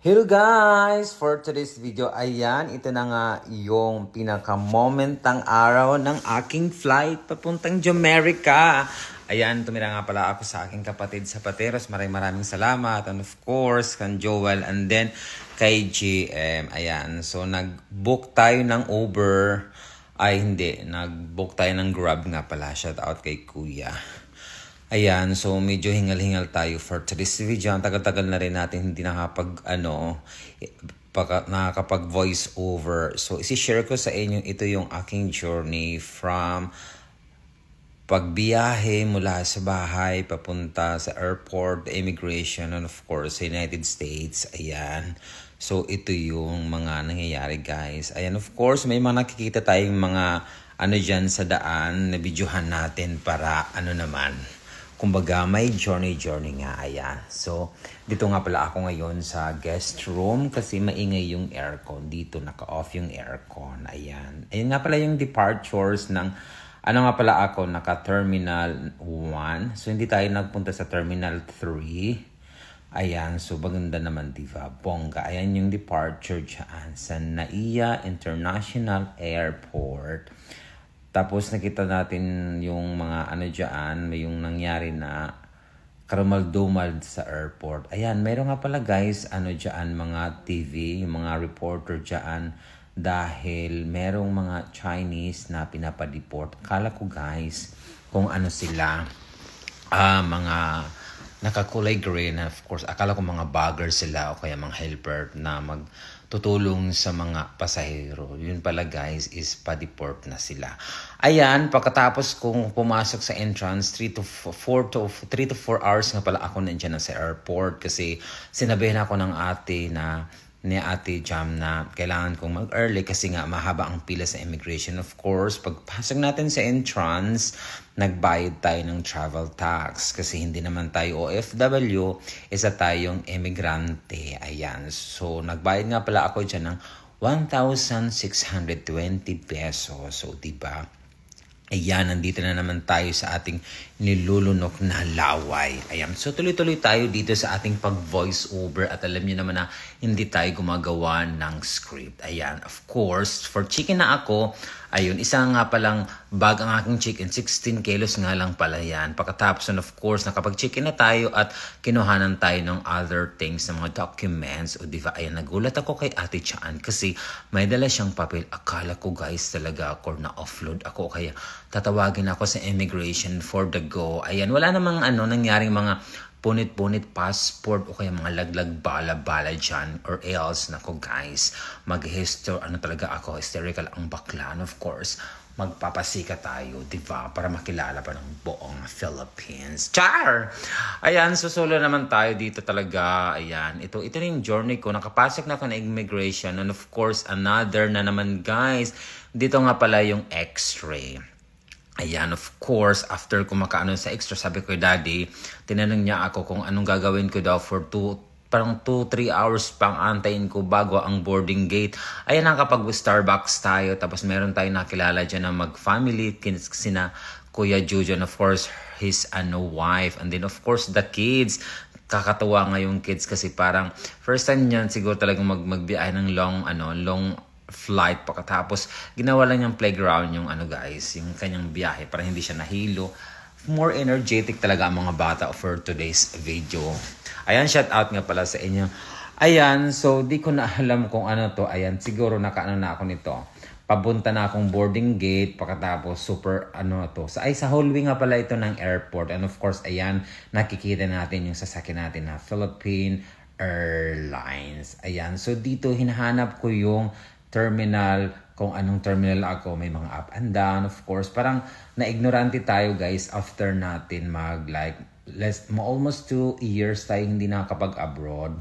Hello guys! For today's video, ayan, ito na nga yung pinaka-momentang araw ng aking flight papuntang Jamaica. Ayan, tumira nga pala ako sa aking kapatid sa Pateros. Maraming salamat. And of course, kan Joel and then kay GM. Ayan, so nag-book tayo ng Uber. Ay, hindi. Nag-book tayo ng Grab nga pala. Shout out kay Kuya. Ayan, so medyo hingal-hingal tayo for today's video. Ang tagal-tagal na rin natin hindi nakakapag voice over. So isi-share ko sa inyo ito yung aking journey from pagbiyahe mula sa bahay papunta sa airport, immigration, and of course sa United States. Ayan. So ito yung mga nangyayari guys. Ayan, of course may mga nakikita tayong mga dyan sa daan na videohan natin para kumbaga, may journey nga, ayan. So, dito nga pala ako ngayon sa guest room kasi maingay yung aircon. Dito, naka-off yung aircon, ayan. Ayan nga pala yung departures ng, naka-terminal 1. So, hindi tayo nagpunta sa terminal 3. Ayan, so maganda naman, diba? Bongga. Ayan yung departure dyan sa NAIA International Airport. Tapos nakita natin yung mga dyan, may yung nangyari na karamaldumal sa airport. Ayan, meron nga pala guys, dyan, mga TV, yung mga reporter dyan, dahil merong mga Chinese na pinapadeport. Akala ko guys, kung sila, mga nakakulay green, of course, akala ko mga bagger sila o kaya mga helper na magtutulong sa mga pasahero. Yun pala guys is pa-deport na sila. Ayan, pagkatapos kung pumasok sa entrance, 3 to 4 hours nga pala ako nandiyan na sa airport kasi sinabihan ako ng ni Ate Jam na kailangan kong mag-early kasi nga mahaba ang pila sa immigration. Of course, pagpasok natin sa entrance, nagbayad tayo ng travel tax kasi hindi naman tayo OFW, isa tayong emigrante. Ayan, so nagbayad nga pala ako dyan ng 1,620 pesos. So, diba? Ayan, nandito na naman tayo sa ating nilulunok na laway. Ayan, so tuloy-tuloy tayo dito sa ating pag-voice over at alam niyo naman na hindi tayo gumagawa ng script. Ayan, of course, for chicken na ako, ayun, isa nga palang bag ang aking chicken, 16 kilos nga lang pala yan. Pagkatapos, and of course, nakapag-chicken na tayo at kinuhanan tayo ng other things, ng mga documents. O diba, ayan, nagulat ako kay Ate Chan kasi may dala siyang papel. Akala ko guys talaga ako na-offload ako kaya tatawagin ako sa immigration for the go. Ayan, wala namang nangyaring mga punit-punit passport o kaya mga laglag bala-bala dyan or else, nako guys, talaga ako, hysterical ang bakla. And of course, magpapasika tayo, diba? Para makilala pa ng buong Philippines. Char! Ayan, susulo naman tayo dito talaga. Ayan, ito na yung journey ko. Nakapasok na ako na immigration. And of course, another na naman guys. Dito nga pala yung x-ray. Ayan, of course, after kumakaano sa extra, sabi ko, Daddy, tinanong niya ako kung anong gagawin ko daw for 2-3 hours pang antayin ko bago ang boarding gate. Ayan, nakapag-Starbucks tayo. Tapos meron tayong nakilala dyan na mag-family, sina Kuya Jojo, and of course, his wife. And then, of course, the kids. Kakatuwa nga yung kids kasi parang first time niyan siguro talagang magbiyahe ng long flight. Pagkatapos ginawa lang niyang playground yung guys, yung kanyang biyahe para hindi siya nahilo. More energetic talaga ang mga bata for today's video. Ayan, shout out nga pala sa inyo. Ayan, so di ko na alam kung to. Ayan, siguro nakaano na ako nito. Papunta na akong boarding gate. Pagkatapos super to. Sa hallway nga pala ito ng airport. And of course, ayan, nakikita natin yung sasakyan natin na Philippine Airlines. Ayan, so dito hinahanap ko yung terminal, kung anong terminal ako, may mga up and down, of course. Parang na-ignorante tayo guys after natin almost 2 years tayo hindi nakakapag-abroad.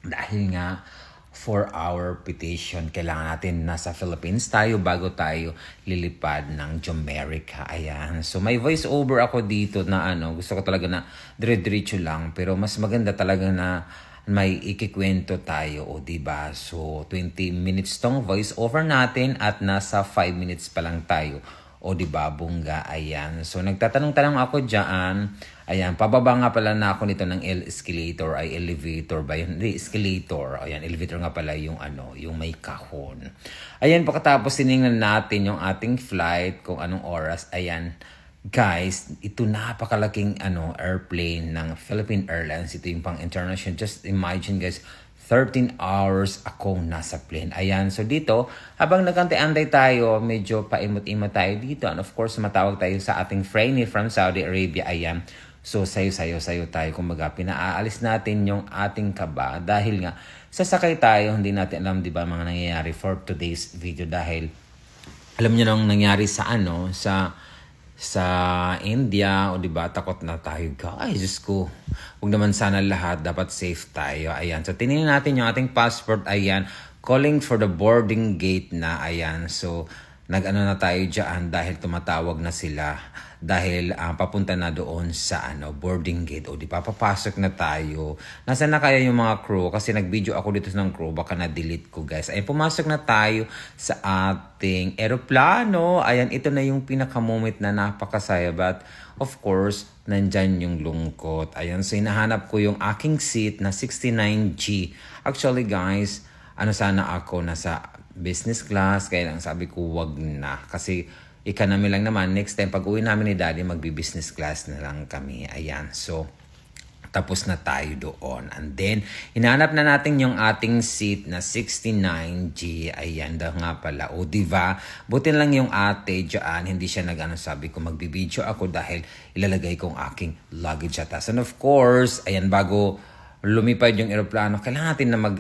Dahil nga, for our petition, kailangan natin nasa Philippines tayo bago tayo lilipad ng Jamaica. Ayan. So may voice over ako dito na gusto ko talaga na dire-diretso lang. Pero mas maganda talaga na may ikikwento tayo, o diba? So 20 minutes tong voice over natin at nasa 5 minutes pa lang tayo. O diba, bungga, ayan. So nagtatanong-tanong ako dyan. Ayan, pababa nga pala na ako nito ng escalator, ay elevator ba yun? Hindi, escalator. Ayan, elevator nga pala yung yung may kahon. Ayan, pagkatapos tinignan natin yung ating flight, kung anong oras. Ayan, guys, ito napakalaking airplane ng Philippine Airlines. Ito yung pang international. Just imagine guys, 13 hours akong nasa plane. Ayan, so dito, habang nagantay-antay tayo, medyo paimot-imot tayo dito. And of course, matawag tayo sa ating friend from Saudi Arabia. Ayan, so sayo tayo. Kumbaga, pinaalis natin yung ating kaba. Dahil nga, sasakay tayo, hindi natin alam, di ba, mga nangyayari for today's video. Dahil, alam niyo nang nangyari sa sa India, o diba, takot na tayo guys. Diyos ko, huwag naman sana lahat, dapat safe tayo. Ayan, so tinignan natin yung ating passport. Ayan, calling for the boarding gate na. Ayan, so na tayo dyan dahil tumatawag na sila. Dahil papunta na doon sa boarding gate. O di pa, papasok na tayo. Nasaan na kaya yung mga crew? Kasi nag-video ako dito ng crew. Baka na-delete ko guys. Ayan, pumasok na tayo sa ating eroplano. Ayan, ito na yung pinaka-moment na napakasaya. But of course, nandyan yung lungkot. Ayan, so hinahanap ko yung aking seat na 69G. Actually guys, sana ako nasa business class. Kaya lang sabi ko, wag na. Kasi economy lang naman. Next time, pag uwi namin ni Daddy, magbi-business class na lang kami. Ayan. So, tapos na tayo doon. And then, hinahanap na natin yung ating seat na 69G. Ayan daw nga pala. O, diba? Buti lang yung ate dyan. Hindi siya sabi ko, magbibideo ako dahil ilalagay ko ang aking luggage at and of course, ayan, bago lumipad yung aeroplano, kailangan natin na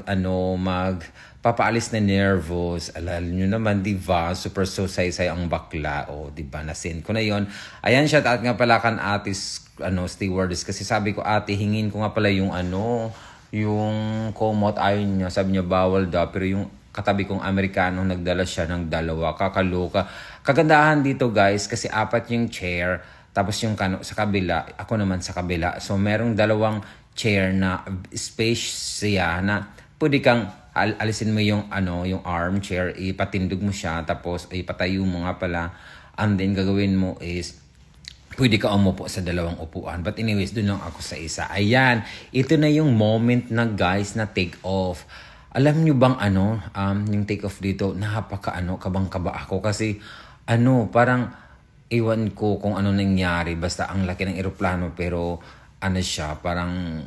papaalis na nervous. Alam nyo naman, diba? Super saysay ang bakla. O, diba? Nasend ko na yon. Ayan, shout out nga pala kan ate stewardess. Kasi sabi ko, ate, hingin ko nga pala yung yung komot. Ayun niya. Sabi niya, bawal daw. Pero yung katabi kong Amerikano, nagdala siya ng dalawa. Kakaloka. Kagandahan dito, guys, kasi 4 yung chair. Tapos yung sa kabila, ako naman sa kabila. So, merong 2 chair na space siya na pwede kang alisin mo yung yung armchair, ipatindog mo siya, tapos ipatayo mo nga pala, and then gagawin mo is pwede ka umupo sa 2 upuan. But anyways, doon lang ako sa isa. Ayan, ito na yung moment na guys na take off. Alam nyo bang yung take off dito, kabang-kaba ako kasi parang iwan ko kung ano nangyari, basta ang laki ng eroplano, pero siya, parang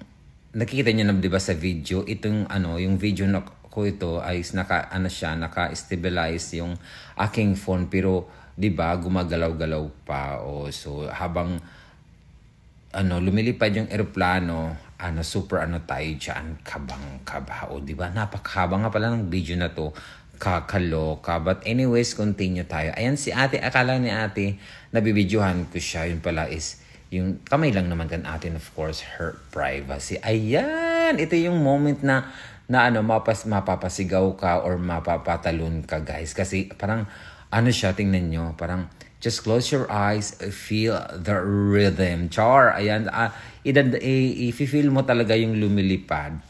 nakikita niyo na 'di ba sa video, itong yung video na ko ito ay naka-stabilize yung aking phone, pero 'di ba gumagalaw-galaw pa. So habang lumilipad yung eroplano, super tayo diyan, kabang-kaba. 'Di ba? Napakahaba nga pala ng video na to. Kakaloka. But anyways, continue tayo. Ayan si ate, akala ni ate nabibidyohan ko siya, yun pala is yung kamay lang naman kan atin, of course, her privacy. Ayan, ito yung moment na mapapasigaw ka or mapapatalon ka guys. Kasi parang siya, tingnan nyo, parang just close your eyes, feel the rhythm. Char, ayan, i-feel mo talaga yung lumilipad.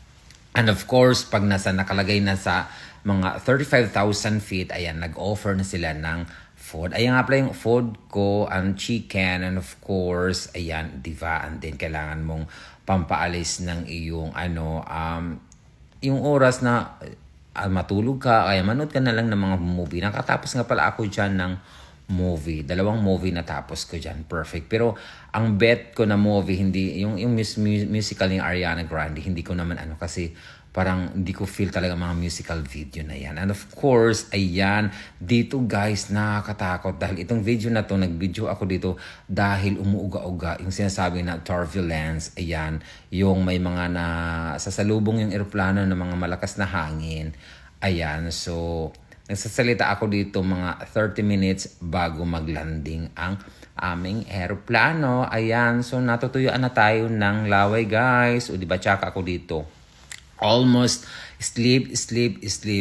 And of course, pag nakalagay na sa mga 35,000 feet, ayan, nag-offer na sila ng food. Ayan nga pala yung food ko, ang chicken, and of course, ayan, diba? And then, kailangan mong pampaalis ng iyong, yung oras na matulog ka, kaya manood ka na lang ng mga movie. Nakatapos nga pala ako dyan ng movie. 2 movie na tapos ko dyan. Perfect. Pero, ang bet ko na movie, hindi, yung musical ni Ariana Grande, hindi ko naman kasi parang hindi ko feel talaga mga musical video na yan. And of course, ayan, dito guys, nakakatakot. Dahil itong video na to, nag-video ako dito dahil umuuga-uga. Yung sinasabi na turbulence, ayan, yung may mga sasalubong yung eroplano ng mga malakas na hangin. Ayan, so nagsasalita ako dito mga 30 minutes bago maglanding ang aming eroplano. Ayan, so natutuyuan na tayo ng laway guys. O diba, tsaka ako dito. Almost sleep.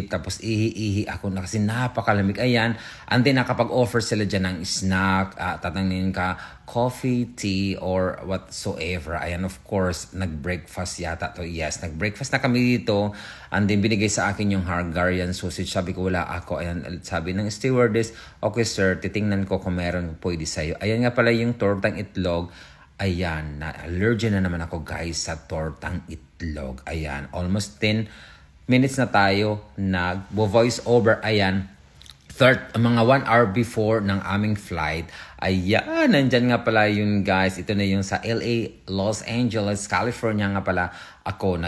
Tapos ihi ako na kasi napakalamig. Ayan. And then nakapag-offer sila dyan ng snack. Tatangin ka coffee, tea, or whatsoever. Ayan, of course, nag-breakfast yata to. Yes, nag-breakfast na kami dito. And then binigay sa akin yung Hungarian sausage. Sabi ko, wala ako. Ayan, sabi ng stewardess, okay sir, titingnan ko kung meron pwede sa'yo. Ayan nga pala yung tortang itlog. Ayan, na-allergy na naman ako guys sa tortang itlog. Ayan, almost 10 minutes na tayo nag-voice over. Ayan, mga 1 hour before ng aming flight. Ayan, nandyan nga pala yun guys. Ito na yung sa LA, Los Angeles, California nga pala. Ako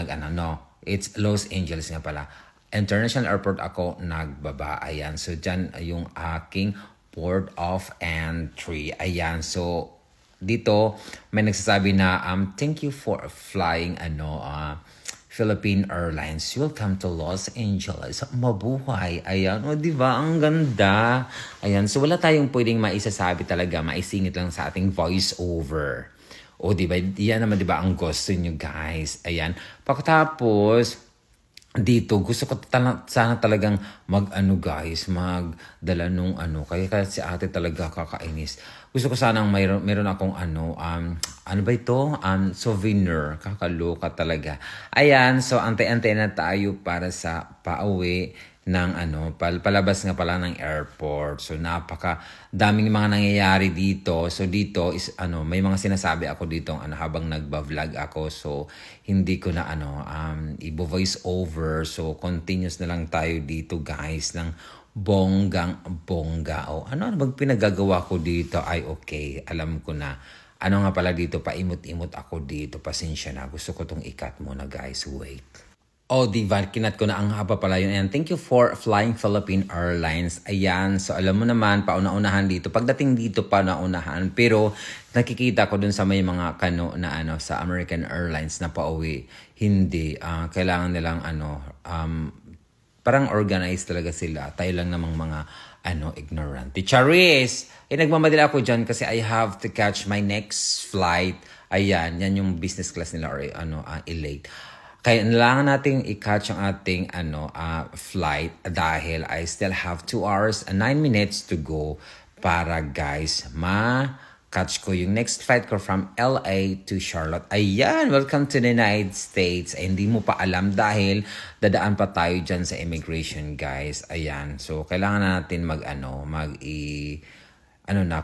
it's Los Angeles nga pala. International Airport ako nagbaba. Ayan, so dyan yung aking port of entry. Ayan, so dito may nagsasabi na thank you for flying Philippine Airlines. Welcome to Los Angeles. Mabuhay. Ayan. O, diba? Ang ganda. Ayan. So, wala tayong pwedeng maisasabi talaga. Maisingit lang sa ating voice over. O, diba? Yan naman, diba, ang gusto nyo, guys. Ayan. Pagkatapos, dito, gusto ko sana talagang magdala nung Kaya si ate talaga kakainis. Gusto ko sanang meron akong souvenir. Kakaloka talaga. Ayan, so antay-antay na tayo para sa pauwi ng palabas nga pala ng airport. So napaka daming mga nangyayari dito. So dito is may mga sinasabi ako dito habang nagba-vlog ako. So hindi ko na i-voice over. So continuous na lang tayo dito guys ng bonggang-bongga. O ano bang pinagagawa ko dito? Ay okay, alam ko na. Ano nga pala dito, paimot-imot ako dito. Pasensya na. Gusto ko tong ikat muna guys. Wait. Oh, diba? Kinat ko na ang haba pala yun. Ayan, thank you for flying Philippine Airlines. Ayan, so alam mo naman, pauna-unahan dito. Pagdating dito, pauna-unahan. Pero nakikita ko dun sa may mga sa American Airlines na pauwi. Hindi. Kailangan nilang parang organized talaga sila. Tayo lang namang mga ignorante. Charis! Nagmamadali ako dyan kasi I have to catch my next flight. Ayan, yan yung business class nila or late. Kaya kailangan nating i-catch ang ating flight dahil I still have 2 hours and 9 minutes to go para guys catch ko yung next flight ko from LA to Charlotte. Ayan, welcome to the United States. Hindi mo pa alam dahil dadaan pa tayo dyan sa immigration guys. Ayan, so kailangan natin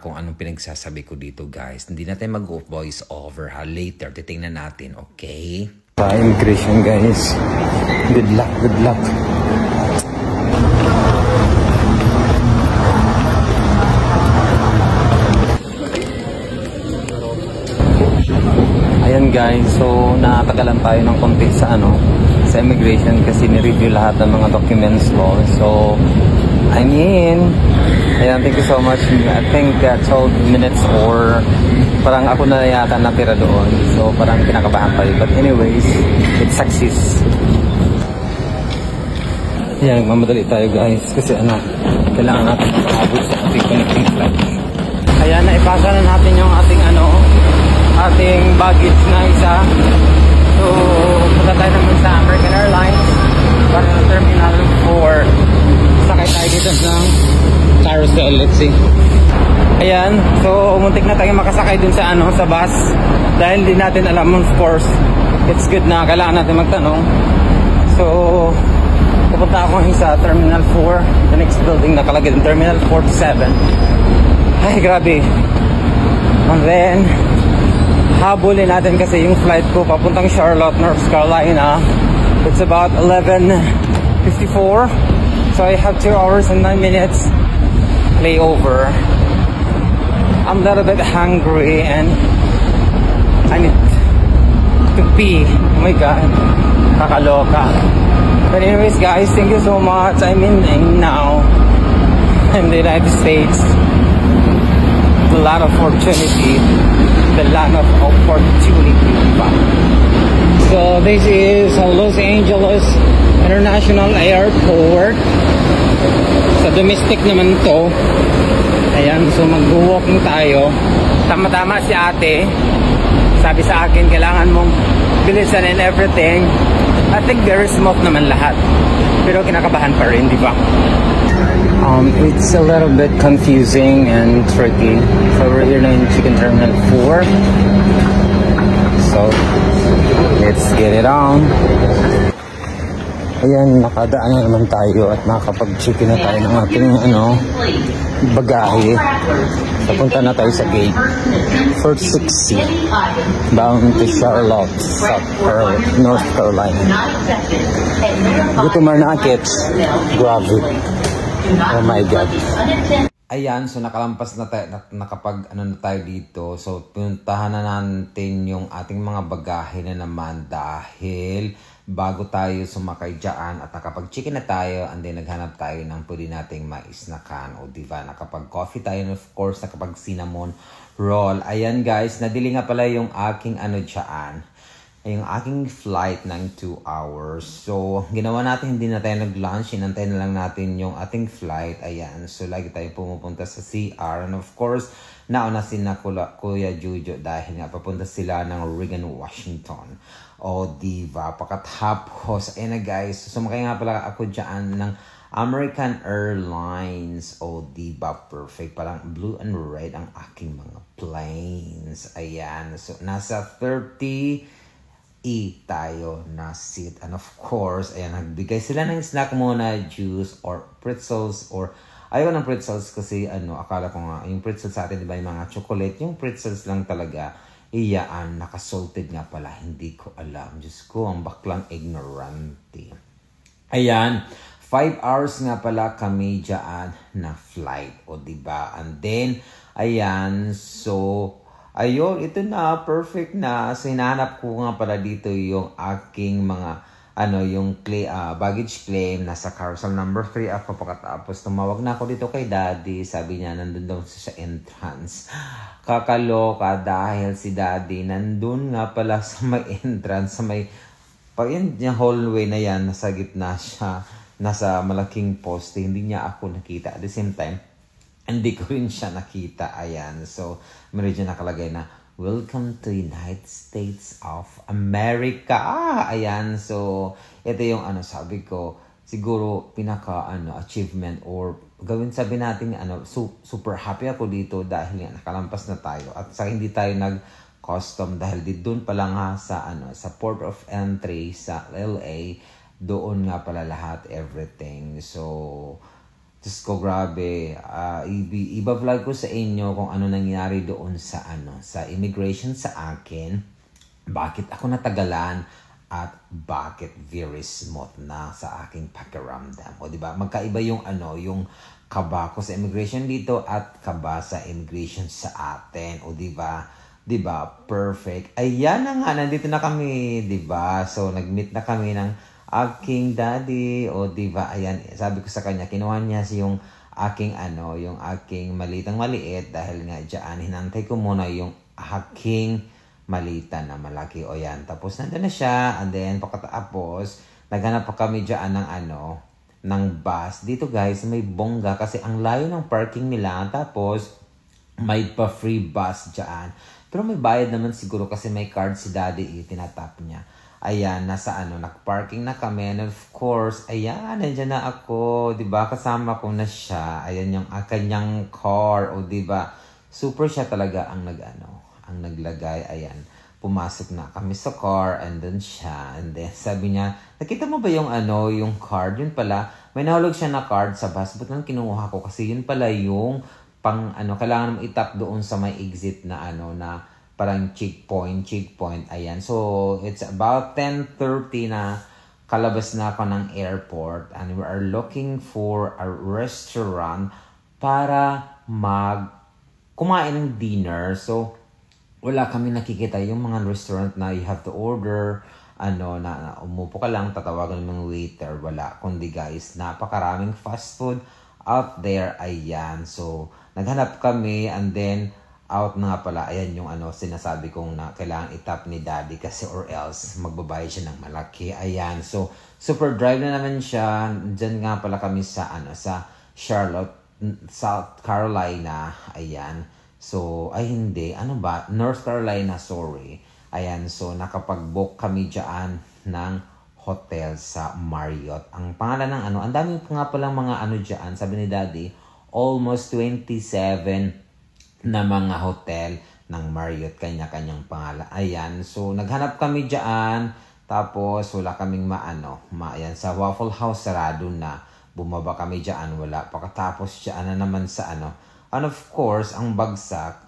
kung anong pinagsasabi ko dito guys. Hindi natin mag-voice over later. Titingnan natin, okay? Immigration guys. Good luck, good luck. Ayan guys, so nakatagalan tayo ng konti sa immigration kasi ni-review lahat ng mga documents ko. So, ayan, thank you so much. I think 12 minutes or parang ako na yata natira doon. So, parang kinakabahan tayo. But anyways, it's success. Ayan, mamadali tayo guys. Kasi kailangan natin makabot sa ating connecting flight. Ayan, naipasa na natin yung ating baggage na isa. So, punta tayo naman sa American Airlines para sa Terminal 4. Sakay tayo dito ng carousel, let's see. Ayan, so muntik na tayo makasakay dun sa sa bus dahil di natin alam, of course. It's good na kailangan natin magtanong. So, pupunta ako ngayon sa Terminal 4, the next building nakalagay din, Terminal 4 to 7. Ay, grabe. And then, habulin natin kasi yung flight ko papuntang Charlotte, North Carolina. It's about 11:54. So I have 2 hours and 9 minutes layover. I'm a little bit hungry and I need to pee. Oh my God, kakaloka. But anyways guys, thank you so much. I'm in now in the United States. A lot of opportunity. The land of opportunity. So this is Los Angeles International Airport. Sa domestic naman to. Ayan, so mag-walking tayo. Tama-tama si ate. Sabi sa akin, kailangan mong bilisan and everything. I think very smooth naman lahat. Pero kinakabahan pa rin, di ba? It's a little bit confusing and tricky. So we're here in Chicken Terminal 4. So let's get it on. Ayan, nakadaan na naman tayo at nakakapag-check-in na tayo ng ating bagahe. Papunta na tayo sa gate. 460 bound to Charlotte, North Carolina. Dito Marnakit. Grabe. Oh my God. Ayan, so nakalampas na tayo, nakapag ano na tayo dito. So puntahan na natin yung ating mga bagahe na naman dahil bago tayo sumakay dyan at nakapag-chicken na tayo and then naghanap tayo ng pwede nating maisnakan o diba, nakapag-coffee tayo and of course nakapag-cinnamon roll. Ayan guys, nadili nga pala yung aking ano dyan, yung aking flight ng 2 hours. So, ginawa natin, hindi na tayo nag-lunch. Inantay na lang natin yung ating flight. Ayan. So, lagi tayo pumupunta sa CR. And of course, nauna sina Kuya Jujo dahil nga papunta sila ng Reagan, Washington. O, diba? Pagkatapos, ayan na guys. Sumakay nga pala ako dyan ng American Airlines. O, diba? Perfect. Parang blue and red ang aking mga planes. Ayan. So, nasa 30 tayo na seat. And of course, ayan, nagbigay sila ng snack muna, juice or pretzels or ayaw ng pretzels kasi ano, akala ko nga, yung pretzels sa atin, diba, yung mga chocolate, yung pretzels lang talaga, iyaan, nakasalted nga pala, hindi ko alam. Diyos ko, ang baklang ignorante. Ayan, 5 hours nga pala kami dyan na flight, o diba? And then, ayan, so, ayun, ito na, perfect na. So, hinahanap ko nga pala dito yung aking mga, yung baggage claim. Nasa carousel number 3 ako. Pagkatapos, tumawag na ako dito kay Daddy. Sabi niya, nandun daw sa entrance. Kakaloka dahil si Daddy nandun nga pala sa may entrance, sa may, yung hallway na yan, nasa gitna siya, nasa malaking poste. Hindi niya ako nakita. At the same time, hindi ko rin siya nakita. Ayan. So, meron dyan nakalagay na, Welcome to United States of America. Ayan. So, ito yung sabi ko, siguro achievement or gawin sabi natin, super happy ako dito dahil nakalampas na tayo. At sa hindi tayo nag-custom dahil doon pala nga sa port of entry sa LA, doon nga pala lahat, everything. So, Diyos ko, grabe. Iba-vlog ko sa inyo kung ano nangyari doon sa immigration sa akin. Bakit ako natagalan at bakit very smooth na sa aking pakiramdam. O diba? Magkaiba yung yung kaba ko sa immigration dito at kaba sa immigration sa atin. O diba? Diba? Perfect. Ayan na nga, nandito na kami. Diba? So, nag-meet na kami ng aking daddy, o diba, ayan, sabi ko sa kanya, kinuha niya yung aking yung aking malitang maliit dahil nga dyan, hinantay ko muna yung aking malita na malaki, o yan, tapos nandun na siya, and then, pagkatapos, naghanap pa kami dyan ng ng bus, dito guys, may bongga, kasi ang layo ng parking nila, tapos, may pa-free bus dyan, pero may bayad naman siguro, kasi may card si daddy, tinatap niya. Ayan, nasa nag-parking na kami. And of course, ayan, nandiyan na ako. Diba? Kasama ko na siya. Ayan yung kanyang car. O diba? Super siya talaga ang ang naglagay. Ayan, pumasok na kami sa car. And then siya. And then sabi niya, nakita mo ba yung yung card? Yun pala, may nahulog siya na card sa bus. Ba't nang kinuha ko? Kasi yun pala yung pang kailangan mo itap doon sa may exit na na parang checkpoint, ayan. So, it's about 10:30 na kalabas na ako ng airport and we are looking for a restaurant para kumain ng dinner. So, wala kami nakikita yung mga restaurant na you have to order, na umupo ka lang, tatawagan ng waiter, wala. Kundi guys, napakaraming fast food out there, ayan. So, naghanap kami and then, out na nga pala, ayan yung sinasabi kong na kailangan itap ni daddy kasi or else magbabayad siya ng malaki. Ayan, so super drive na naman siya. Diyan nga pala kami sa sa Charlotte, South Carolina. Ayan, so ay hindi, North Carolina, sorry. Ayan, so nakapag-book kami dyan ng hotel sa Marriott. Ang pangalan ng ang dami nga palang mga dyan, sabi ni daddy, almost 27 na mga hotel ng Marriott, kanya-kanyang pangalan. Ayan, so naghanap kami dyan, tapos wala kaming ayan, sa Waffle House sarado na. Bumaba kami dyan, wala. Pagkatapos dyan na naman sa and of course, ang bagsak,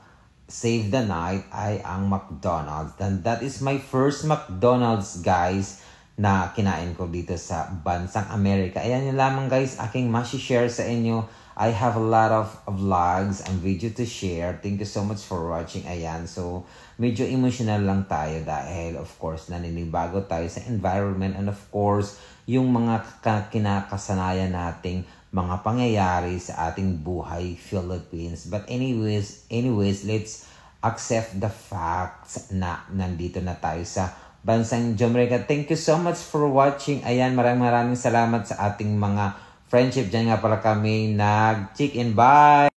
save the night ay ang McDonald's. And that is my first McDonald's, guys, na kinain ko dito sa bansang Amerika. Ayan yun lamang, guys, aking share sa inyo. I have a lot of vlogs and video to share. Thank you so much for watching. Ayan, so medyo emotional lang tayo dahil of course naninibago tayo sa environment and of course yung mga kinakasanayan nating mga pangyayari sa ating buhay Philippines. But anyways, let's accept the facts na nandito na tayo sa bansang Jamaica. Thank you so much for watching. Ayan, maraming salamat sa ating mga friendship. Diyan nga pala kami nag-chicken. Bye!